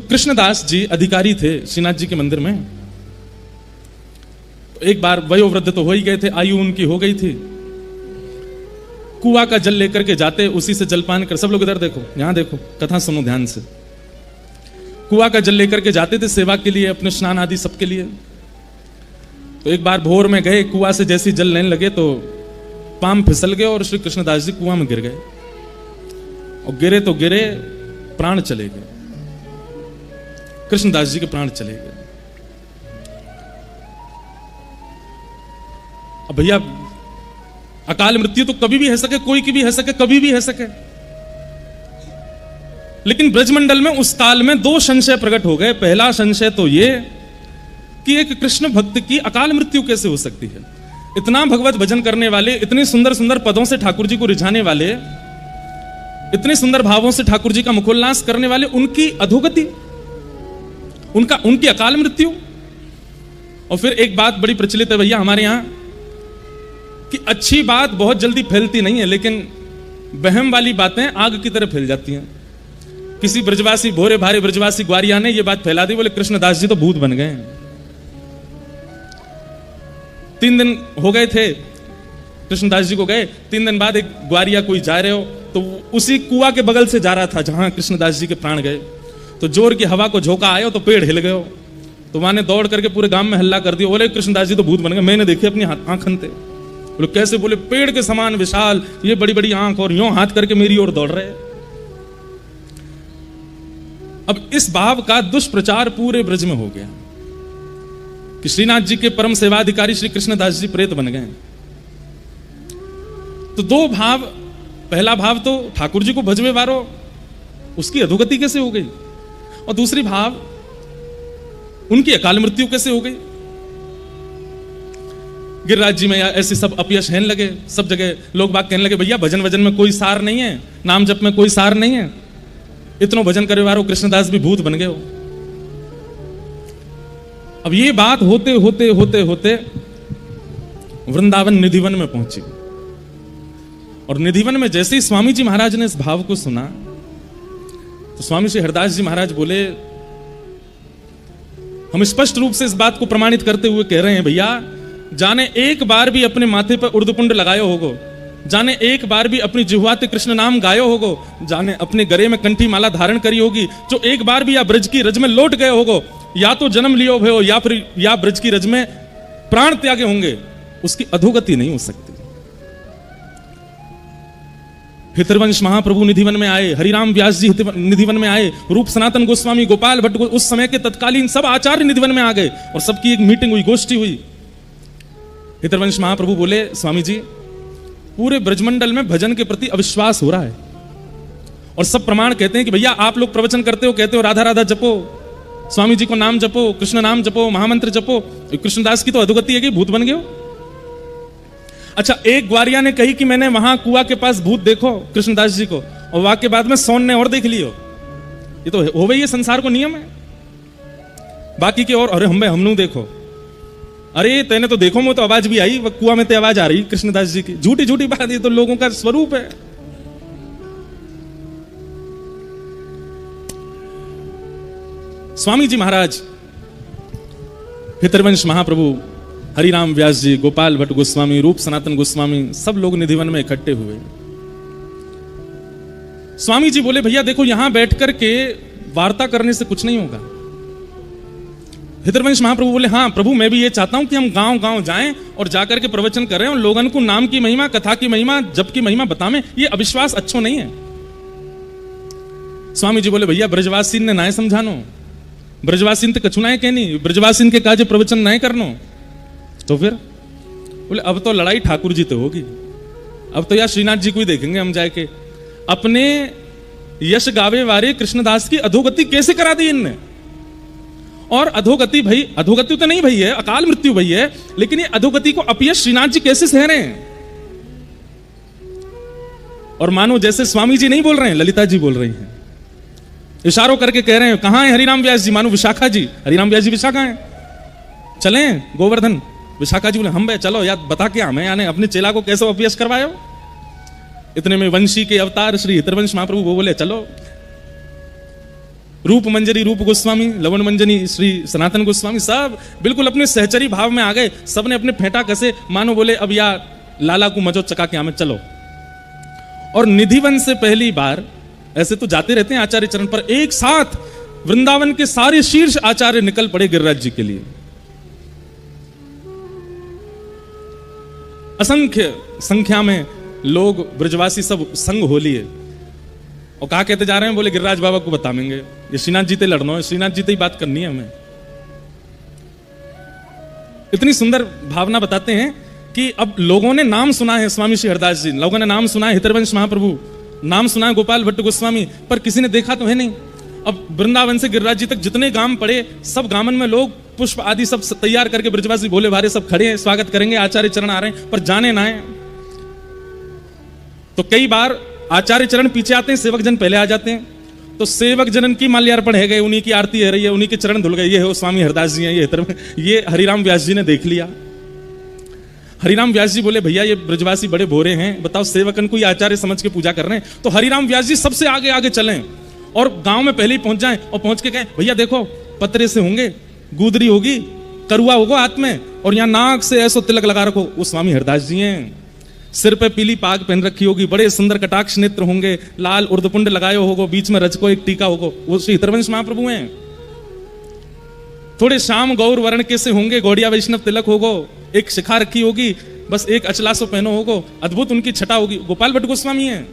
कृष्णदास जी अधिकारी थे श्रीनाथ जी के मंदिर में। एक बार वयोवृद्ध तो हो ही गए थे, आयु उनकी हो गई थी। कुआं का जल लेकर के जाते, उसी से जलपान कर, सब लोग इधर देखो, यहां देखो, कथा सुनो ध्यान से। कुआं का जल लेकर के जाते थे सेवा के लिए, अपने स्नान आदि सबके लिए। तो एक बार भोर में गए, कुआं से जैसी जल लेने लगे तो पांव फिसल गए और श्री कृष्णदास जी कुआं में गिर गए। और गिरे तो गिरे, प्राण चले गए, कृष्णदास जी के प्राण चले गए। अब भैया अकाल मृत्यु तो कभी भी है सके, कोई की भी है सके, कभी भी है सके। लेकिन ब्रजमंडल में उस काल में दो संशय प्रकट हो गए। पहला संशय तो ये कि एक कृष्ण भक्त की अकाल मृत्यु कैसे हो सकती है। इतना भगवत भजन करने वाले, इतने सुंदर सुंदर पदों से ठाकुर जी को रिझाने वाले, इतने सुंदर भावों से ठाकुर जी का मुखोल्लास करने वाले, उनकी अधोगति, उनकी अकाल मृत्यु। और फिर एक बात बड़ी प्रचलित है भैया हमारे यहां कि अच्छी बात बहुत जल्दी फैलती नहीं है, लेकिन वहम वाली बातें आग की तरह फैल जाती हैं। किसी ब्रजवासी, भोरे भारे ब्रजवासी ग्वारिया ने यह बात फैला दी, बोले कृष्णदास जी तो भूत बन गए। 3 दिन हो गए थे कृष्णदास जी को गए, 3 दिन बाद एक ग्वारिया कोई जा रहे हो तो उसी कुआं के बगल से जा रहा था जहां कृष्णदास जी के प्राण गए। तो जोर की हवा को झोंका आया तो पेड़ हिल गए। तो वहां ने दौड़ करके पूरे गांव में हल्ला कर दिया, बोले कृष्णदास जी तो भूत बन गए। मैंने देखे अपनी आंखन थे। बोले कैसे? बोले पेड़ के समान विशाल, ये बड़ी बड़ी आंख और यूं हाथ करके मेरी ओर दौड़ रहे। अब इस भाव का दुष्प्रचार पूरे ब्रज में हो गया कि श्रीनाथ जी के परम सेवाधिकारी श्री कृष्णदास जी प्रेत बन गए। तो दो भाव, पहला भाव तो ठाकुर जी को भजवे वारो, उसकी अधोगति कैसे हो गई, और दूसरी भाव उनकी अकाल मृत्यु कैसे हो गई। गिरिराज जी में ऐसे सब अपयश रहने लगे, सब जगह लोग बात कहने लगे भैया भजन वजन में कोई सार नहीं है, नाम जप में कोई सार नहीं है, इतनो भजन करे वारो कृष्णदास भी भूत बन गए हो। अब ये बात होते होते होते होते वृंदावन निधिवन में पहुंची। और निधिवन में जैसे ही स्वामी जी महाराज ने इस भाव को सुना तो स्वामी श्री हरदास जी महाराज बोले, हम स्पष्ट रूप से इस बात को प्रमाणित करते हुए कह रहे हैं भैया, जाने एक बार भी अपने माथे पर उर्दपुंड लगायो होगो, जाने एक बार भी अपनी जिह्वाते कृष्ण नाम गायो होगो, जाने अपने गले में कंठी माला धारण करी होगी, जो एक बार भी या ब्रज की रज में लौट गए होगो, या तो जन्म लियो भयो या फिर या ब्रज की रज में प्राण त्यागे होंगे, उसकी अधोगति नहीं हो सकती। हितरवंश महाप्रभु निधिवन में आए, हरिराम व्यास जी निधिवन में आए, रूप सनातन गोस्वामी, गोपाल भट्ट, उस समय के तत्कालीन सब आचार्य निधिवन में आ गए और सबकी एक मीटिंग हुई, गोष्ठी हुई। हितरवंश महाप्रभु बोले, स्वामी जी पूरे ब्रजमंडल में भजन के प्रति अविश्वास हो रहा है और सब प्रमाण कहते हैं कि भैया आप लोग प्रवचन करते हो, कहते हो राधा राधा जपो, स्वामी जी को नाम जपो, कृष्ण नाम जपो, महामंत्र जपो, कृष्णदास की तो अधोगति है कि भूत बन गए हो। अच्छा, एक ग्वारिया ने कही कि मैंने वहां कुआं के पास भूत देखो कृष्णदास जी को, और वाक्य बाद में सोन ने और देख लियो। ये तो हो गई है, संसार को नियम है। बाकी के और, अरे हमनू देखो, अरे तेने तो देखो, मुझे तो आवाज भी आई, वह कुआं में ते आवाज आ रही कृष्णदास जी की। झूठी झूठी बात, ये तो लोगों का स्वरूप है। स्वामी जी महाराज, हितरवंश महाप्रभु, हरिराम व्यास जी, गोपाल भट्ट गोस्वामी, रूप सनातन गोस्वामी, सब लोग निधिवन में इकट्ठे हुए। स्वामी जी बोले, भैया देखो यहां बैठ करके वार्ता करने से कुछ नहीं होगा। हितरवंश महाप्रभु बोले, हाँ प्रभु मैं भी ये चाहता हूं कि हम गांव गांव जाएं और जाकर के प्रवचन करें और लोगों को नाम की महिमा, कथा की महिमा, जप की महिमा बतावें। ये अविश्वास अच्छो नहीं है। स्वामी जी बोले, भैया ब्रजवासी ने नाय समझानो, ब्रजवासी तो कछु नाय कहनी, ब्रजवासी के काजे प्रवचन नाय करनो। तो फिर बोले, अब तो लड़ाई ठाकुर जी तो होगी, अब तो यार श्रीनाथ जी को ही देखेंगे हम जाके। अपने यश गावे वाले कृष्णदास की अधोगति कैसे करा दी इनने। और अधोगति भाई, अधोगति तो नहीं भई है, अकाल मृत्यु भई है, लेकिन ये अधोगति को अपयश श्रीनाथ जी कैसे सह रहे हैं। और मानो जैसे स्वामी जी नहीं बोल रहे हैं, ललिता जी बोल रही हैं, इशारों करके कह रहे हैं, कहां है हरिराम व्यास जी, मानो विशाखा जी, हरिराम व्यास जी विशाखा है, चलें गोवर्धन। विशाखा जी बोले, हम भाई चलो यार, बता क्या हमें, यानी अपने चेला को कैसे अपयश करवायो। इतने में वंशी के अवतार श्री हितरवंश महाप्रभु वो बोले, चलो। रूप मंजरी रूप गोस्वामी, लवन मंजनी श्री सनातन गोस्वामी, सब बिल्कुल अपने सहचरी भाव में आ गए। सबने अपने फेंटा कसे, मानो बोले अब या लाला को मजो चका के हमें चलो। और निधिवन से पहली बार, ऐसे तो जाते रहते हैं आचार्य चरण पर, एक साथ वृंदावन के सारे शीर्ष आचार्य निकल पड़े गिरिराज जी के लिए। असंख्य संख्या में लोग ब्रजवासी सब संग हो लिए। और कहा कहते जा रहे हैं, बोले गिरिराज बाबा को बताएंगे, ये श्रीनाथ जी ते लड़ना है, श्रीनाथ जी ते ही बात करनी है हमें। इतनी सुंदर भावना बताते हैं कि अब लोगों ने नाम सुना है स्वामी श्री हरदास जी, लोगों ने नाम सुना है हितरवंश महाप्रभु, नाम सुना है गोपाल भट्ट गोस्वामी, पर किसी ने देखा तो है नहीं। अब वृंदावन से गिरिराज जी तक जितने गांव पड़े, सब गांवन में लोग पुष्प आदि सब तैयार करके ब्रजवासी भोले भारे सब खड़े हैं, स्वागत करेंगे, आचार्य चरण आ रहे हैं, पर जाने ना है। तो कई बार आचार्य चरण पीछे आते हैं, सेवक जन पहले आ जाते हैं। तो सेवक जनन की माल्यार्पण है गए, उन्हीं की आरती है रही है, उन्हीं के चरण धुल गए, ये हो स्वामी हरदास जी हैं, ये हरिराम व्यास जी ने देख लिया। हरिराम व्यास जी बोले, भैया ये ब्रजवासी बड़े भोरे हैं, बताओ सेवकन को आचार्य समझ के पूजा कर रहे हैं। तो हरिराम व्यास जी सबसे आगे आगे चलें और गांव में पहले ही पहुंच जाएं, और पहुंच के कहें, भैया देखो पतरे से होंगे, गुदरी होगी, करुआ होगा हाथ में, और यहाँ नाक से ऐसो तिलक लगा रखो, वो स्वामी हरदास जी हैं। सिर पे पीली पाग पहन रखी होगी, बड़े सुंदर कटाक्ष नेत्र होंगे, लाल उर्दपुंड लगाए होगो, बीच में रजको एक टीका होगो, वो श्री हितरवंश महाप्रभु हैं। थोड़े श्याम गौर वर्ण के से होंगे, गौड़िया वैष्णव तिलक होगो, एक शिखा रखी होगी, बस एक अचलासो पहनो होगो, अद्भुत उनकी छटा होगी, गोपाल भट्ट गोस्वामी हैं।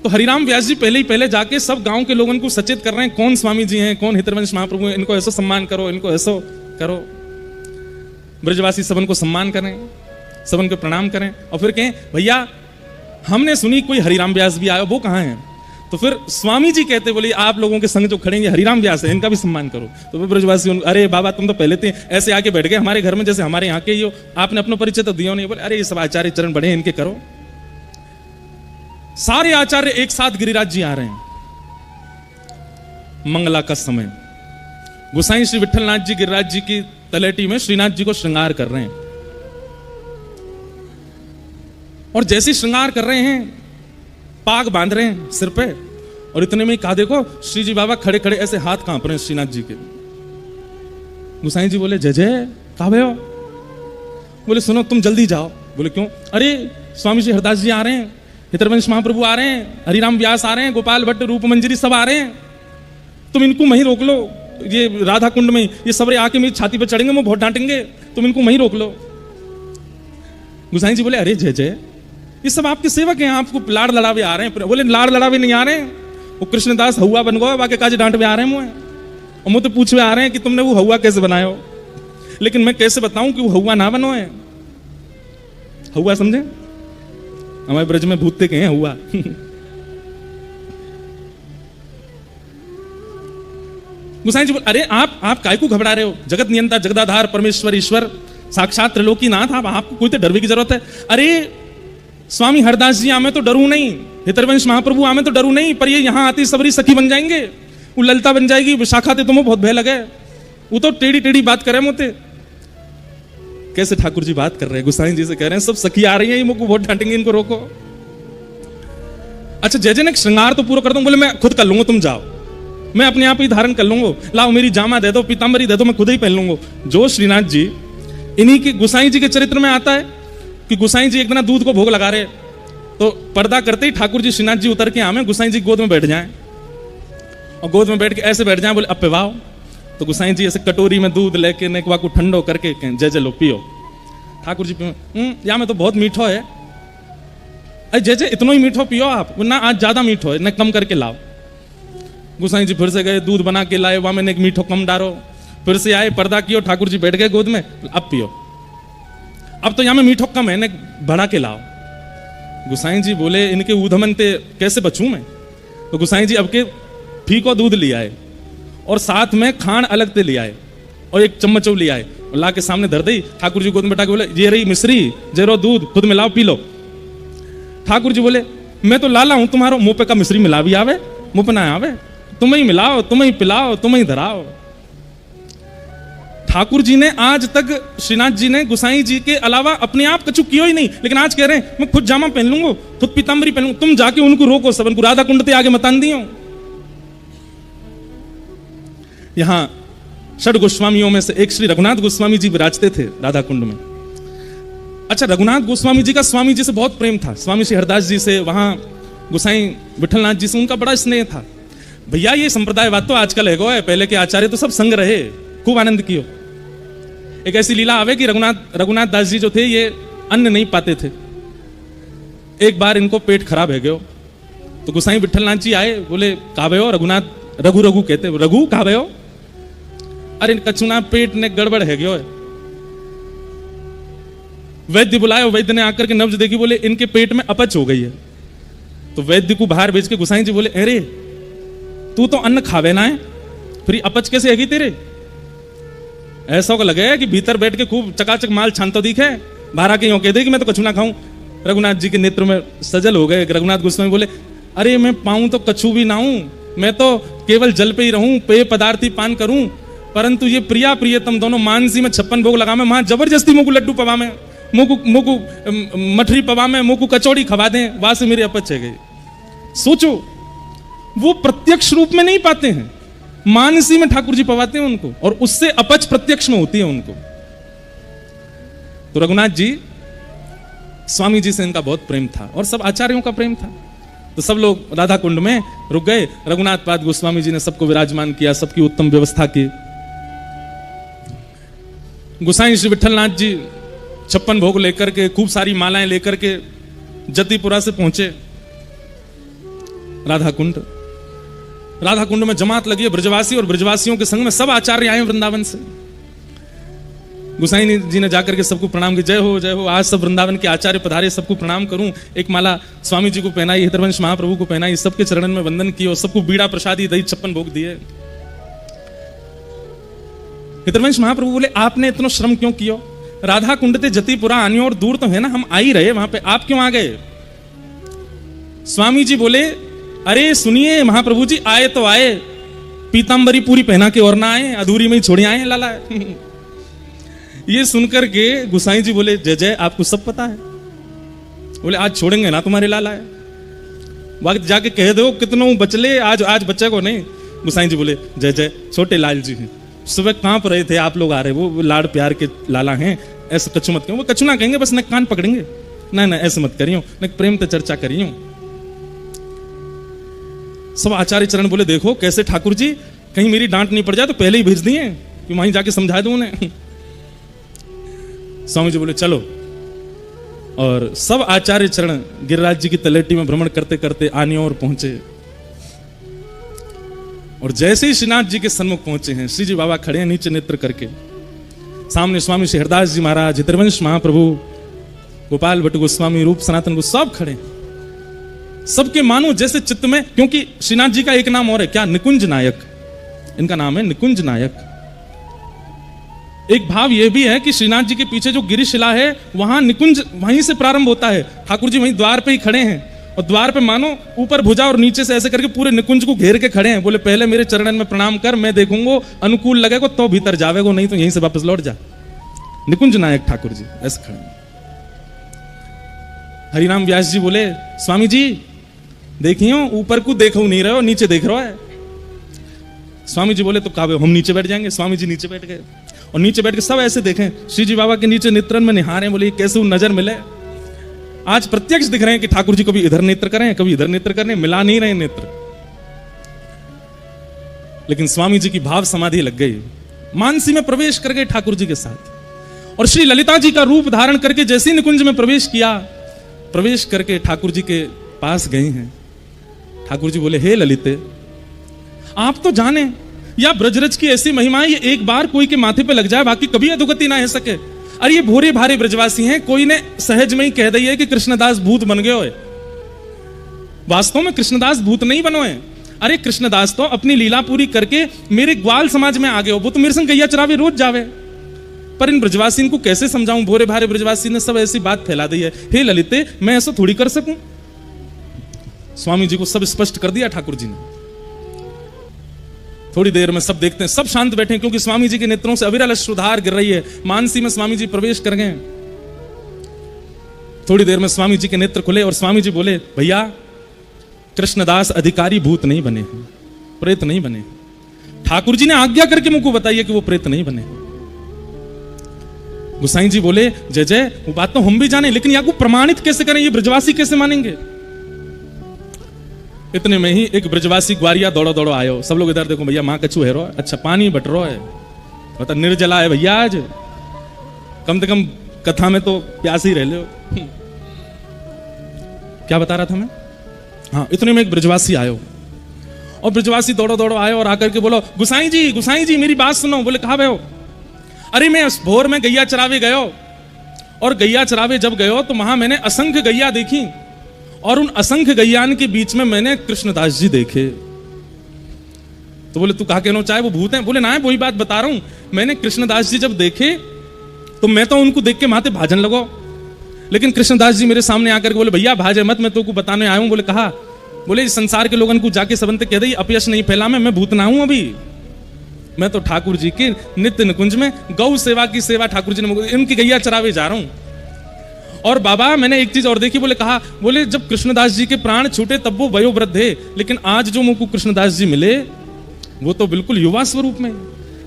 तो हरिराम व्यास जी पहले ही पहले जाके सब गांव के लोगों को सचेत कर रहे हैं, कौन स्वामी जी हैं, कौन हितरवंश महाप्रभु हैं, इनको ऐसा सम्मान करो, इनको ऐसा करो। ब्रजवासी सबन को सम्मान करें, सबन को प्रणाम करें, और फिर कहें, भैया हमने सुनी कोई हरिराम व्यास भी आया, वो कहाँ है? तो फिर स्वामी जी कहते, बोले आप लोगों के संग जो खड़ेंगे हरिराम व्यास है, इनका भी सम्मान करो। तो फिर ब्रजवासी, अरे बाबा तुम तो पहले थे ऐसे आके बैठ गए हमारे घर में, जैसे हमारे यहाँ के ही हो, आपने अपना परिचय तो दिया नहीं। बोले अरे ये सब आचार्य चरण बड़े हैं, इनके करो। सारे आचार्य एक साथ गिरिराज जी आ रहे हैं, मंगला का समय। गोसाई श्री विठलनाथ जी गिरिराज जी की तलेटी में श्रीनाथ जी को श्रृंगार कर रहे हैं, और जैसे श्रृंगार कर रहे हैं, पाग बांध रहे हैं सिर पे, और इतने में कहा देखो श्री जी बाबा खड़े खड़े ऐसे हाथ कांप रहे हैं श्रीनाथ जी के। गोसाई जी बोले, जय जय, कहा भैया? बोले सुनो तुम जल्दी जाओ। बोले क्यों? अरे स्वामी जी हरदास जी आ रहे हैं, हितरवंश महाप्रभु आ रहे हैं, हरिराम व्यास आ रहे हैं, गोपाल भट्ट रूप मंजरी सब आ रहे हैं, तुम इनको वहीं रोक लो, ये राधा कुंड में ये सबरे आके मेरी छाती पर चढ़ेंगे, वो बहुत डांटेंगे, तुम इनको वहीं रोक लो। गोसाई जी बोले, अरे जय जय, ये सब आपके सेवक हैं, आपको लाड़ लड़ावे आ रहे हैं। बोले लाड़ लड़ावे नहीं आ रहे हैं, वो कृष्णदास हवा बन गए, बाकी काज डांट भी आ रहे हैं मुझे, और मुझे तो पूछवे आ रहे हैं कि तुमने वो हवा कैसे बनाया हो। लेकिन मैं कैसे बताऊं कि वो हवा ना बनो है। हवा समझे, हमारे ब्रज में भूतते के हैं हवा। गोसाई जी बोले, अरे आप काय को घबरा रहे हो? जगत नियंता जगदाधार परमेश्वर ईश्वर साक्षात त्रिलोकीनाथ, आपको कोई तो डरने की जरूरत है। अरे स्वामी हरदास जी आमे तो डरू नहीं, हितरवंश महाप्रभु आमे तो डरू नहीं, पर ये यहाँ आती सबरी सखी बन जाएंगे, वो ललता बन जाएगी, विशाखा थे तुम्हें बहुत भय लगे, वो तो टेढ़ी टेढ़ी बात करे मोते। कैसे ठाकुर जी बात कर रहे हैं, गोसाई जी से कह रहे हैं सब सखी आ रही है, ये मुझको बहुत डांटेंगे, इनको रोको। अच्छा जय जय ने श्रृंगार तो पूरा कर दूं। बोले मैं खुद कर लूंगा, तुम जाओ, मैं अपने आप ही धारण कर लूंगा, लाओ मेरी जामा दे दो, पीताम्बरी दे दो, मैं खुद ही पहन लूंगा। जो श्रीनाथ जी इन्हीं के गोसाई जी के चरित्र में आता है कि गोसाई जी एक दिन दूध को भोग लगा रहे, तो पर्दा करते ही ठाकुर जी श्रीनाथ जी उतर के आमे, गोसाई जी गोद में बैठ जाएं, और गोद में बैठ के ऐसे बैठ जाएं, बोले अब पिवाओ। तो गोसाई जी ऐसे कटोरी में दूध लेके नेकवा को ठंडो करके जय जय लो पियो। ठाकुर जी या में तो बहुत मीठो है। अरे जय जय इतना ही मीठो पियो आप, ना आज ज्यादा मीठो है, न कम करके लाओ। गोसाई जी फिर से गए, दूध बना के लाए, वहां में एक मीठो कम डालो, फिर से आए, पर्दा कियो, ठाकुर जी बैठ गए गोद में, अब पियो। अब तो यहाँ में मीठो कम है, न बढ़ा के लाओ। गोसाई जी बोले इनके ऊधमन ते कैसे बचूं मैं? तो गोसाई जी अब के फीको दूध ले आए, और साथ में खान अलग से ले आए, और एक चम्मच ले आए, और ला के सामने धर दी। ठाकुर जी गोद में बैठा के बोले, ये रही मिश्री, जेरो दूध, खुद मिलाओ पी लो। ठाकुर जी बोले, मैं तो लाला हूं, तुम्हारो मुंह पे का मिश्री मिला भी आवे, मुंह पे ना आवे, तुम ही मिलाओ, तुम ही पिलाओ, तुम ही धराओ। ठाकुर जी ने आज तक, श्रीनाथ जी ने गोसाई जी के अलावा अपने आप कछु कियो ही नहीं, लेकिन आज कह रहे हैं मैं खुद जामा पहन लूंगा, खुद पीताम्बरी पहन लूंगा, तुम जाके उनको रोको, सबन को राधा कुंड ते आगे मतान दियो। यहाँ षड गोस्वामियों में से एक श्री रघुनाथ गोस्वामी जी विराजते थे राधा कुंड में। अच्छा, रघुनाथ गोस्वामी जी का स्वामी जी से बहुत प्रेम था, स्वामी श्री हरदास जी से, वहां गोसाई विठलनाथ जी से उनका बड़ा स्नेह था। भैया ये संप्रदायवाद तो आजकल है, पहले के आचार्य तो सब संग रहे, खूब आनंद कियो। एक ऐसी लीला आवे कि रघुनाथ दास जी जो थे ये अन्न नहीं पाते थे। एक बार इनको पेट खराब है गयो, तो गोसाई विठलनाथ जी आए, बोले कावे हो रघुनाथ, रघु कहते, रघु कावे हो, अरे कछुना पेट ने गड़बड़ है गयो। वैद्य बुलाया, वैद्य ने आकर के नब्ज देखी, बोले इनके पेट में अपच हो गई है। तो वैद्य को बाहर भेज के गोसाई जी बोले, अरे तू तो अन्न खावे ना है, फिर अपच कैसे हैगी तेरे? ऐसा को लगे कि भीतर बैठ के खूब चकाचक माल छानतो दिखे, बाहर आके यूं कह दे कि मैं तो कछु ना खाऊं। रघुनाथ जी के नेत्र में सजल हो गए। रघुनाथ गोस्वामी बोले, अरे मैं पाऊं तो कछु भी ना हूं, मैं तो केवल जल पे ही रहूं, पेय पदार्थ ही पान करूं, परंतु ये प्रिया प्रियतम दोनों मानसी में 56 भोग लगा में, वहां जबरदस्ती मुझको लड्डू पवा में, मुझको मठरी पवा में, मुझको कचौड़ी खवा दें, वहां से मेरे अपच है गई। सोचो, वो प्रत्यक्ष रूप में नहीं पाते हैं, मानसी में ठाकुर जी पवाते हैं उनको, और उससे अपच प्रत्यक्ष में होती है उनको। तो रघुनाथ जी, स्वामी जी से इनका बहुत प्रेम था और सब आचार्यों का प्रेम था। तो सब लोग राधा कुंड में रुक गए। रघुनाथ पाद गोस्वामी जी ने सबको विराजमान किया, सबकी उत्तम व्यवस्था की। गोसाई श्री विठलनाथ जी 56 भोग लेकर के, खूब सारी मालाएं लेकर के जतिपुरा से पहुंचे राधा कुंड। राधा कुंड में जमात लगी है, ब्रजवासी और ब्रजवासियों के संग में सब आचार्य आए वृंदावन से। गोसाई जी ने जाकर के सबको प्रणाम किया, जय हो जय हो, आज सब वृंदावन के आचार्य पधारे, सबको प्रणाम करूं। एक माला स्वामी जी को पहनाई, हितरवंश महाप्रभु को पहनाई, सबके चरणन में वंदन किया और सबको बीड़ा प्रसादी दही 56 भोग दिए। हितरवंश महाप्रभु बोले, आपने इतना श्रम क्यों किया? राधा कुंड ते जतिपुरा आनी और दूर तो है ना, हम आ ही रहे वहां पे, आप क्यों आ गए? स्वामी जी बोले, अरे सुनिए महाप्रभु जी, आए तो आए, पीतांबरी पूरी पहना के और ना आए, अधूरी में ही छोड़े आए लाला। ये सुनकर के गोसाई जी बोले, जय जय, आपको सब पता है। बोले, आज छोड़ेंगे ना तुम्हारे लाला है, वक्त जाके कह दो कितनों बचले, आज बच्चे को नहीं। गोसाई जी बोले, जय जय, छोटे लाल जी हैं, सुबह कांप रहे थे, आप लोग आ रहे, वो लाड़ प्यार के लाला हैं, ऐसा कछु मत कहो। वो कछु ना कहेंगे, बस न कान पकड़ेंगे, ना ना ऐसे मत करियो, न प्रेम तो चर्चा करियो। सब आचार्य चरण बोले, देखो कैसे ठाकुर जी, कहीं मेरी डांट नहीं पड़ जाए तो पहले ही भेज दिए कि वहीं जाके समझा दूं उन्हें। स्वामी जी बोले, चलो। और सब आचार्य चरण गिरिराज जी की तलेटी में भ्रमण करते करते आने और पहुंचे। और जैसे ही श्रीनाथ जी के सन्मुख पहुंचे हैं, श्री जी बाबा खड़े हैं नीचे नेत्र करके, सामने स्वामी श्री हरदास जी महाराज, हितरवंश महाप्रभु, गोपाल भट्ट गोस्वामी, रूप सनातन को सब खड़े। सबके मानो जैसे चित्त में, क्योंकि श्रीनाथ जी का एक नाम और है, क्या? निकुंज नायक, इनका नाम है निकुंज नायक। एक भाव यह भी है कि श्रीनाथ जी के पीछे जो गिरिशिला है, वहां निकुंज वहीं से प्रारंभ होता है। ठाकुर जी वहीं द्वार पे ही खड़े हैं, और द्वार पे मानो ऊपर भुजा और नीचे से ऐसे करके पूरे निकुंज को घेर के खड़े हैं। बोले, पहले मेरे चरणन में प्रणाम कर, मैं देखूंगा, अनुकूल लगेगा तो भीतर जावेगो, नहीं तो यहीं से वापस लौट जा। निकुंज नायक ठाकुर जी ऐसे खड़े हैं। हरिनाम व्यास जी बोले, स्वामी जी देखियो, ऊपर को देखो नहीं रहे हो, नीचे देख रहा है। स्वामी जी बोले, तो कावे हम नीचे बैठ जाएंगे। स्वामी जी नीचे बैठ गए, और नीचे बैठ के सब ऐसे देखें, श्री जी बाबा के नीचे नेत्रन में निहारे। बोले, कैसे नजर मिले? आज प्रत्यक्ष दिख रहे हैं कि ठाकुर जी कभी इधर नेत्र करें, कभी इधर नेत्र करें, मिला नहीं रहे नेत्र। लेकिन स्वामी जी की भाव समाधि लग गई, मानसी में प्रवेश कर गए ठाकुर जी के साथ। और श्री ललिता जी का रूप धारण करके जैसे ही निकुंज में प्रवेश किया, प्रवेश करके ठाकुर जी के पास गए हैं। ठाकुर जी बोले, हे ललिते, आप तो जाने या ब्रजरज की ऐसी महिमा है, ये एक बार कोई के माथे पे लग जाए, बाकी कभी अधोगति ना हो सके। अरे ये भोरे भारे ब्रजवासी हैं, कोई ने सहज में ही कह दिया है कि कृष्णदास भूत बन गए होए। वास्तव में कृष्णदास भूत नहीं बनोए। अरे कृष्णदास तो अपनी लीला पूरी करके मेरे ग्वाल समाज में आ गए हो, वो तो मेरे संग गैया चरावे रोज जावे। पर इन ब्रजवासी इनको कैसे समझाऊं? भोरे भारे ब्रजवासी ने सब ऐसी बात फैला दी है। हे ललिते, मैं ऐसा थोड़ी कर सकूं? स्वामी जी को सब स्पष्ट कर दिया ठाकुर जी ने। थोड़ी देर में सब देखते हैं, सब शांत बैठे, क्योंकि स्वामी जी के नेत्रों से अविरल अश्रुधार गिर रही है। मानसी में स्वामी जी प्रवेश कर गए। थोड़ी देर में स्वामी जी के नेत्र खुले और स्वामी जी बोले, भैया कृष्णदास अधिकारी भूत नहीं बने, प्रेत नहीं बने। ठाकुर जी ने आज्ञा करके मुझको बताइए कि वो प्रेत नहीं बने। गुसाई जी बोले जय जय, वो बात तो हम भी जाने, लेकिन या को प्रमाणित कैसे करें, ये ब्रजवासी कैसे मानेंगे। इतने में ही एक ब्रजवासी ग्वारिया दौड़ो दौड़ो आयो। सब लोग इधर देखो भैया, माँ कछू है रो, अच्छा पानी बट रो है, मतलब निर्जला है भैया, आज कम से कम कथा में तो प्यास ही रह लो। क्या बता रहा था मैं? हाँ, इतने में एक ब्रजवासी आयो, और ब्रजवासी दौड़ो दौड़ो आयो और आकर के बोलो गुसाई जी मेरी बात सुनो। बोले कहा भयो? अरे मैं भोर में गैया चरावे गयो, और गैया चरावे जब गयो तो वहां मैंने असंख्य गैया देखी, और उन असंख्य गैयान के बीच में मैंने कृष्णदास जी देखे। तो बोले तू कहा कहना चाहे वो भूत हैं? बोले ना, वही बात बता रहा हूं, मैंने कृष्णदास जी जब देखे तो मैं तो उनको देख के माथे भाजन लगो, लेकिन कृष्णदास जी मेरे सामने आकर के बोले भैया भाजे मत, मैं तो को बताने आया हूं। बोले कहा? बोले इस संसार के लोगों को जाके सबंत कह दे अपयश नहीं फैला, मैं भूत ना हूं अभी, मैं तो ठाकुर जी के नित्य निकुंज में गौ सेवा की सेवा ठाकुर जी ने इनकी गैया चरावे जा रहा हूं। और बाबा मैंने एक चीज और देखी। बोले कहा? बोले जब कृष्णदास जी के प्राण छूटे तब वो वयोवृद्ध है, लेकिन आज जो मुझको कृष्णदास जी मिले वो तो बिल्कुल युवा स्वरूप में,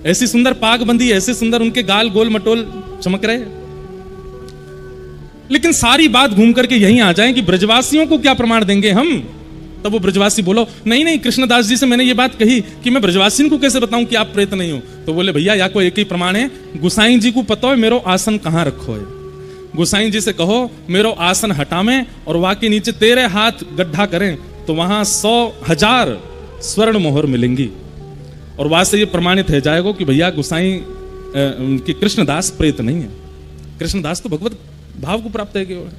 ऐसी सुंदर पाग बंदी, ऐसे सुंदर उनके गाल गोल मटोल चमक रहे। लेकिन सारी बात घूम करके यहीं आ जाए कि ब्रजवासियों को क्या प्रमाण देंगे हम। तब वो ब्रजवासी बोलो नहीं कृष्णदास जी से मैंने ये बात कही कि मैं ब्रजवासी को कैसे बताऊं कि आप प्रेत नहीं हो। तो बोले भैया या को एक ही प्रमाण है, गुसाई जी को पता है मेरो आसन कहां रखो है, गुसाई जी से कहो मेरो आसन हटावे और वहां के नीचे तेरे हाथ गड्ढा करें तो वहां 100,000 स्वर्ण मोहर मिलेंगी, और वहां से ये प्रमाणित है जाएगा कि भैया गुसाई कि कृष्णदास प्रेत नहीं है, कृष्णदास तो भगवत भाव को प्राप्त है केवल।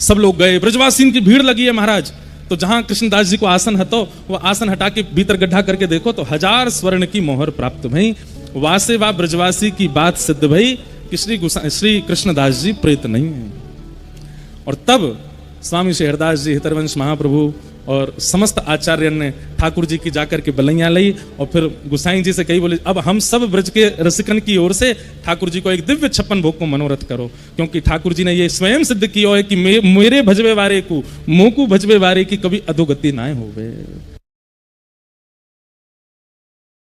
सब लोग गए, ब्रजवासी की भीड़ लगी है महाराज। तो जहां कृष्णदास जी को आसन हतो, वो आसन हटा के भीतर गड्ढा करके देखो तो 1000 स्वर्ण की मोहर प्राप्त भई। वासे वा ब्रजवासी की बात सिद्ध भई कि श्री कृष्णदास जी प्रेत नहीं है। और तब स्वामी शेहरदास जी, हितरवंश महाप्रभु और समस्त आचार्य ने ठाकुर जी की जाकर के बलैया ली, और फिर गुसाई जी से कही बोले अब हम सब ब्रज के रसिकन की ओर से ठाकुर जी को एक दिव्य 56 भोग को मनोरथ करो, क्योंकि ठाकुर जी ने ये स्वयं सिद्ध किया है कि मेरे भजवे वारे को मोकू भजवे वारे की कभी अधोगति ना होवे।